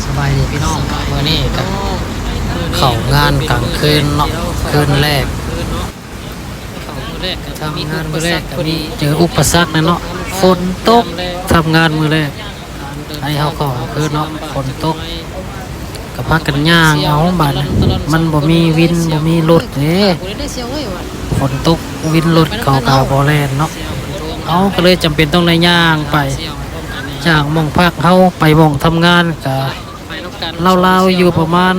สบายดีพี่น้องมื้อนี้ก็เข้างานกลางคืนเนาะคืนแรกทำงานมื้อแรกก็มีเจออุปสรรคนะเนาะฝนตกทำงานมื้อแรกให้เฮาเข้ากลางคืนเนาะฝนตกก็พากันย่างเอาบัดมันบ่มีวินบ่มีรถเด้ฝนตกวินรถเขาก็บ่แล่นเนาะเอาก็เลยจำเป็นต้องได้ย่างไปจากหม่องพักเฮาไปหม่องทำงานก็ราวๆอยู่ประมาณ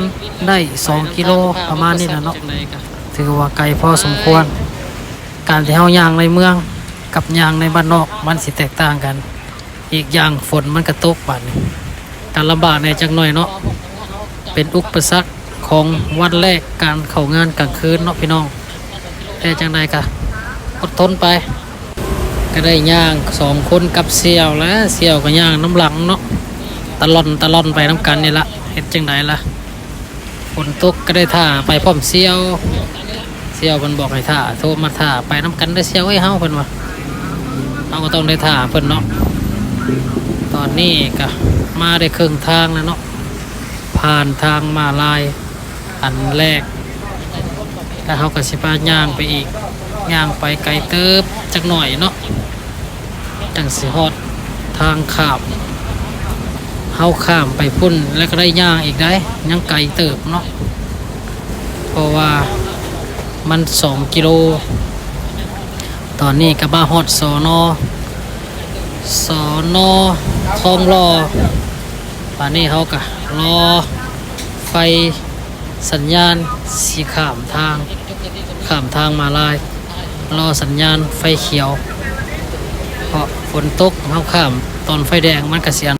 ได้2กิโลประมาณนี้นะเนาะถือว่าไกลพอสมควรการที่เฮาย่างในเมืองกับย่างในบ้านนอกมันสิแตกต่างกันอีกอย่างฝนมันก็ตกบัดนี้การลำบากในจักหน่อยเนาะเป็นอุปสรรคของวันแรกการเข้างานกลางคืนเนาะพี่น้องแต่จังใดก็อดทนไปก็ได้ย่าง2คนกับเสี่ยวแล้วเสี่ยวก็ย่างน้ำหลังเนาะตะล่อนไปน้ำกันนี่ละเฮ็ดจังไดล่ะฝนตกก็ได้ท่าไปพร้อมเสี่ยวเพิ่นบอกให้ท่าโทรมาท่าไปน้ำกันได้เสี่ยวเอ้ยเฮาเพิ่นว่าเฮาก็ต้องได้ท่าเพิ่นเนาะตอนนี้ก็มาได้ครึ่งทางแล้วเนาะผ่านทางมาลายอันแรกแล้วเฮาก็สิพาย่างไปอีกย่างไปไกลเติบจักหน่อยเนาะจังสิฮอดทางข้ามเฮาข้ามไปพุ่นแล้วก็ได้ย่างอีกได้ยังไกลเติบเนาะเพราะว่ามัน2กิโลตอนนี้ก็มาฮอดสนทองหล่อป่านนี้เฮาก็รอไฟสัญญาณสีข้ามทางมาลายรอสัญญาณไฟเขียวเพราะฝนตกเฮาข้ามตอนไฟแดงมันก็เสีย